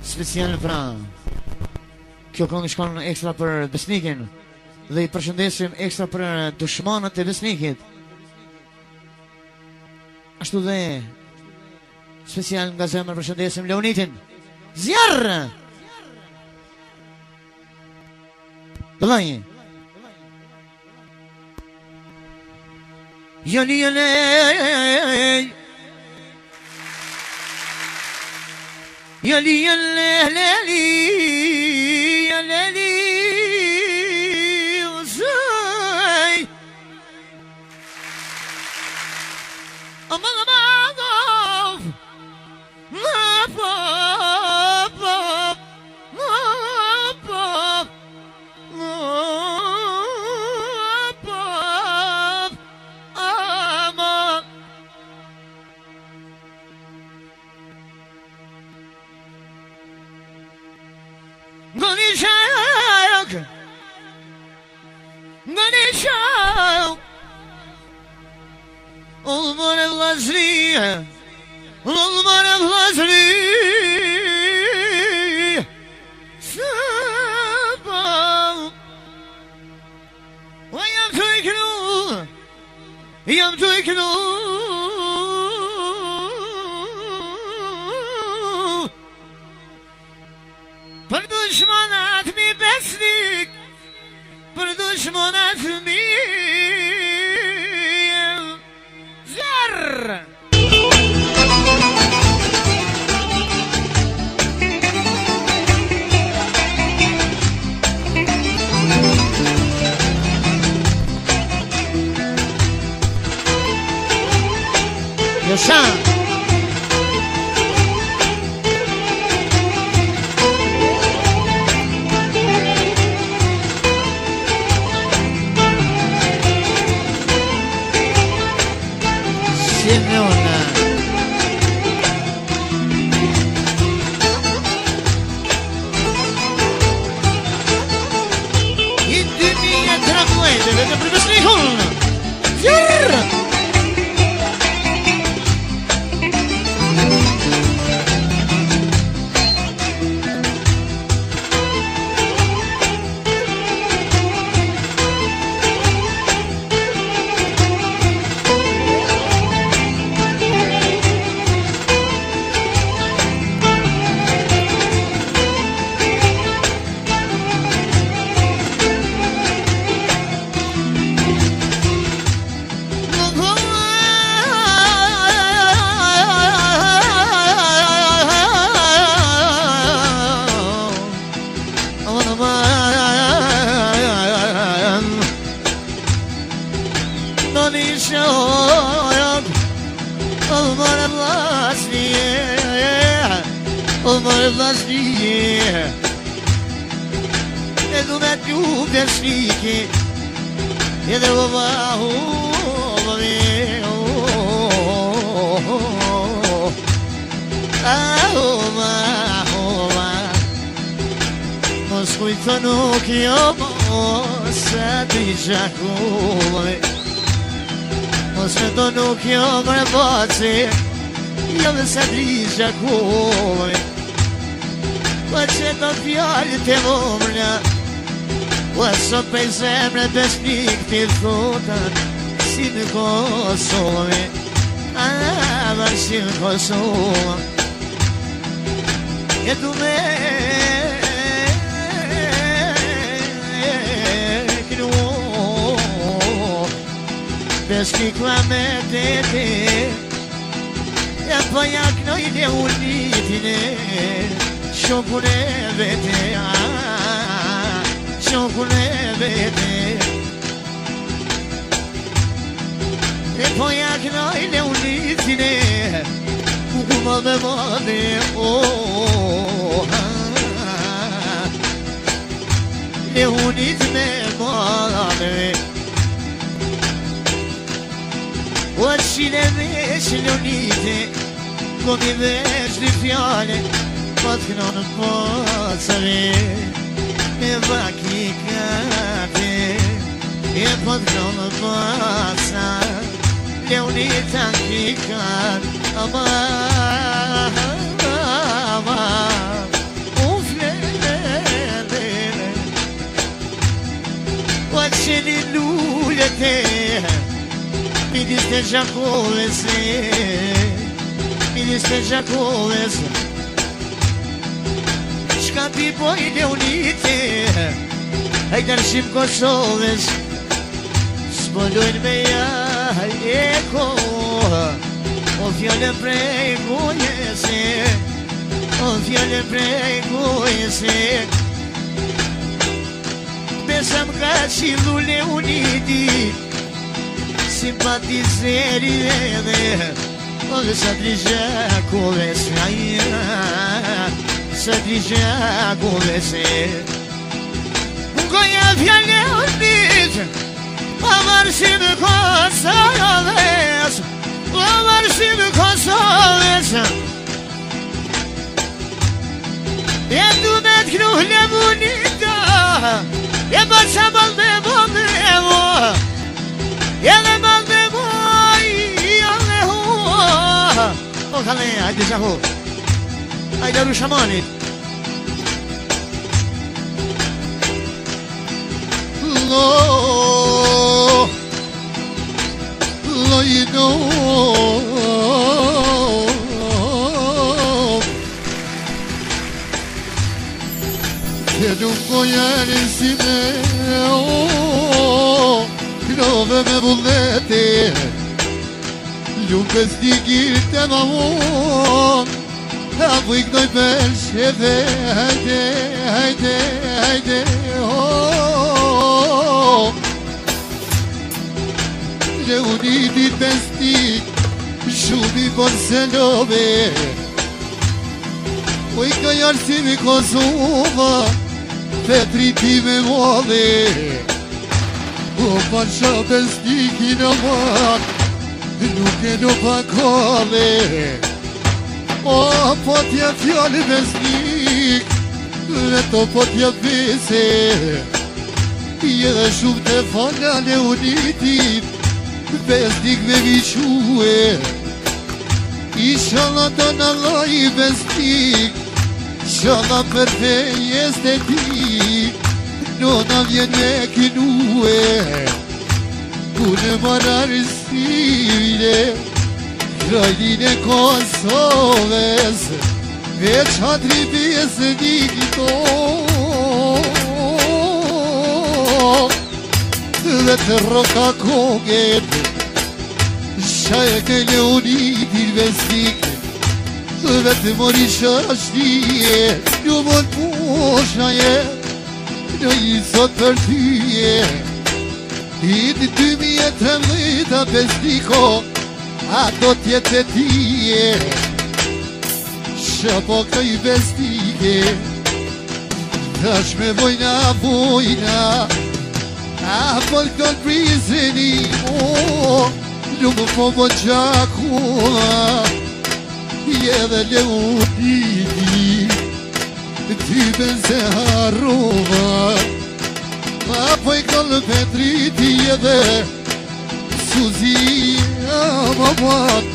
Special pra. Kjo këngë shkon ekstra për besnikin. Dhe i përshëndesim ekstra për dushmanët e besnikit. Ashtu dhe special nga zemër përshëndesim Leonitin Zjarë Dëllajnë Jali jelej Jali jelej Jali Uzay Aman aman of Lop lop lop Lop lop Lop lop Aman Gani şayok Gani şayok Olmar evlazliye Olmar evlazliye Sabah Vayam tuyknu Yam tuyknu Për dushmanat mi besnik Për dushmanat mi Zjarë Yaşa Simeona الدنيا ترمويت لازم بس ليكون ير Olmar evlazliye Edu me t'ju besnike Edhe baba baba Mos kujto nuk jo Mos e t'i gjakuve Mos me to nuk jo mre baci Jo me se t'i gjakuve Po që të fjallë të vomrë Po sot pej zemre besnik t'i thotën Si në Kosovë Ama si në Kosovë E du me knu Besnik la me të te E pa jaknoj dhe unitine Shokun e vete Shokun e vete E po jaknoj dhe unitine Kuku madhe madhe Dhe unitine madhe O qile vesh l'unite Kom i vesh një fjale Po t'kno në posëve E baki kate E po t'kno në posa Leonita kikan Ama midis të gjakulles, midis të gjakulles, qka ti poj Leoniti, hajde arshim Kosovës, s'polojnë me jajeko, o fjallën prej gojese, o fjallën prej gojese, besëm ka qillu Leoniti, simpatizeri edhe, o dhe sa t'ligjakulles, sa t'ligjakulles, goja fjallë Leonit, pavarësim Kosovës, pavarësim Kosovës, e du me t'knu Leonita, e bërsa Baldevo Devo, e dhe Baldevo dhe hua. O kale, hajde shahu, hajde arru shamanit. Lo, you know, che dunque ieri si dove me volete, gli un vestiti te mamon, a voi noi pesce hayde, oh. Leoniti pestik, shumë I Barcelove, oj ka jarësimi Kosova, Petri ti me mole, o pasha pestik I në mak, nuk e në pakale, o po t'ja fjallë pestik, dhe to po t'ja pese, edhe shumë të falla Leonitit, pestik me vique, Inshallah të në loj pestik, Inshallah për fejes të ti, Nona vjen me kinue, Kune mararësire, Krajlin e Kosovës, Veç hatri pjesë dikito, Dhe të roka koget, Shaje ke Leoniti pestik, Dhe të mori shashtije, Ju mën poshaje, Në I sot për tyje, I të 2013 pestiko, A do t'jetë e tije, Shapo këj pestike, Tash me vojna, A po këton prizeni, Nuk po më gjakua, Je dhe Leoniti, Ty ben se harrova, A po I këton Petriti, Je dhe Suzi, Ma bat,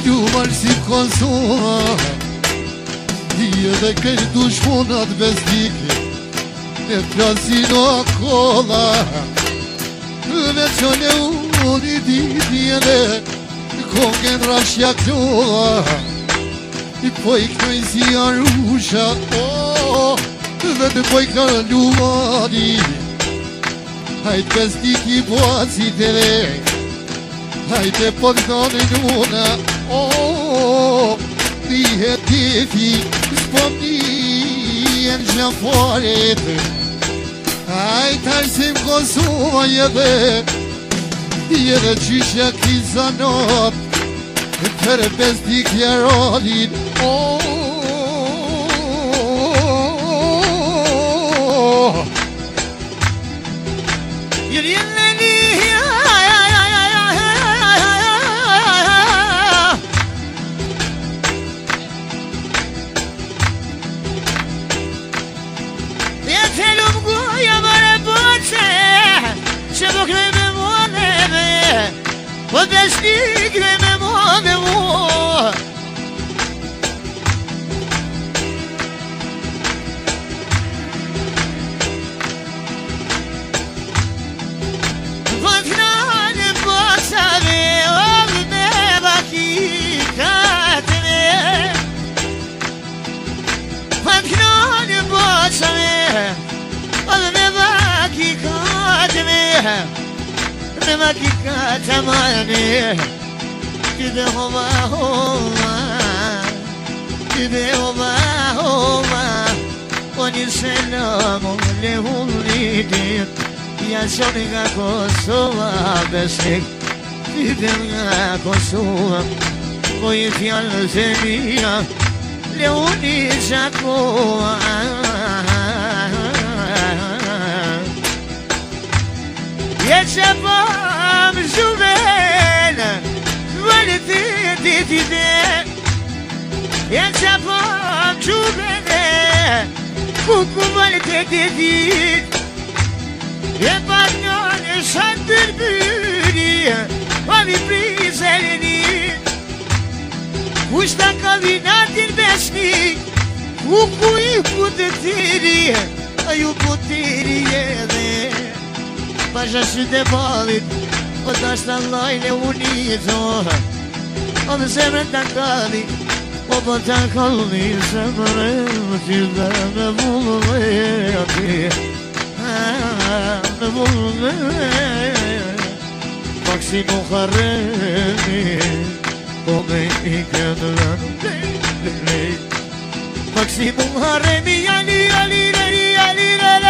Du marësim Kosova, Je dhe kërë dushmonat pestik, E plasin o kolla, Me që Leoniti tjene, Kongen rashja klolla, Po I knoj si Arusha, Dhe të po I knoj Lumani, Hajt pestik I boaci të re, Hajt e po të knoj Luna, Dihe tjefi, s'po m'nien gjafaret, Hajt arsim Kosova jede qishja kizanot, Për pestik jarodin, Po pestik dhe me mua, Po t'nane posave, Unë më kika të mani Kide hova hova Kide hova hova Oni selamu le humnitit Ja qoni nga Kosova besnik Kide nga Kosova Po I fjallë të mija Le uni qakova Je që pëm zhuven Vëllë të ditide Je që pëm zhuven Kuku vëllë të ditit Je pat njën e shanë tërbyri Pa mi prizeleni Kushta ka vinatin besnik Kuku I putëtiri A ju putëtiri edhe Pasha sytë e balit Po tash të lajnë e unito O dhe zemrën të kalli O po të kalli zemrën Ty dhe me vullë ati Me vullë Pak si mu haremi Po me I këtë dhe Pak si mu haremi Ali Ali Ali Ali Ali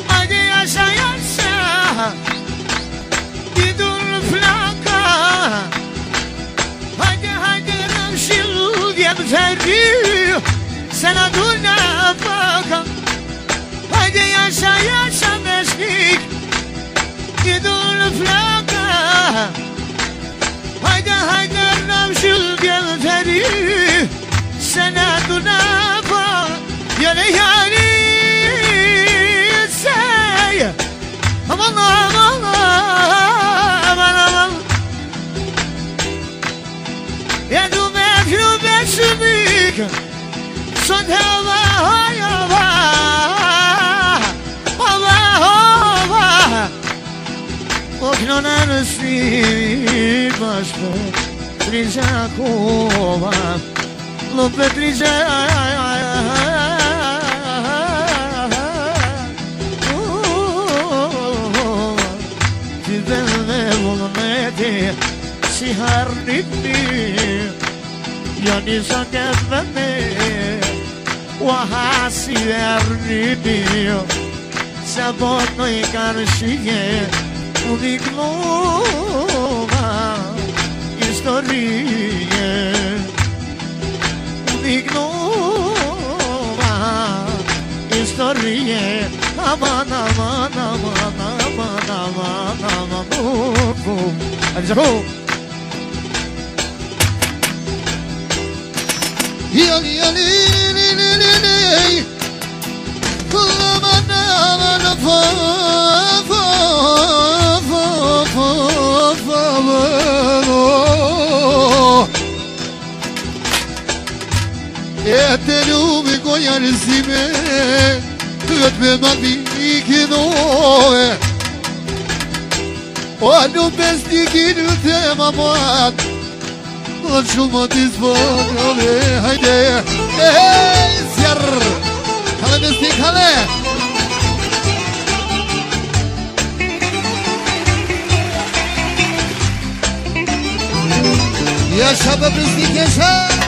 Hadi yaşa yaşa Gidur flaka Hadi hadi namşil Yemzeri Sana durna baka Hadi yaşa yaşa meşlik Gidur flaka Haydi haydi namşul gevderi Senaduna bak Yale yale Say Aman aman aman aman Yedu meflu besumik Son hava hava Hava hava Oknona nasi Başka Trizakova Lupe Ti belle volmeti Si harnibni Yani sakevvemi Wahasi harnibni Sabot noi karşıye Udiklova Historie Udiklova Historie Aman aman aman aman aman aman Hadi Zako Yali yali li li li li Aman aman E lumi goja rëzime Këtë me magnik dohe O nuk besnikin të mamat O shumë më t'izvonjove Hajde zjarë Kale besnik kale Yaşa be besnik yaşa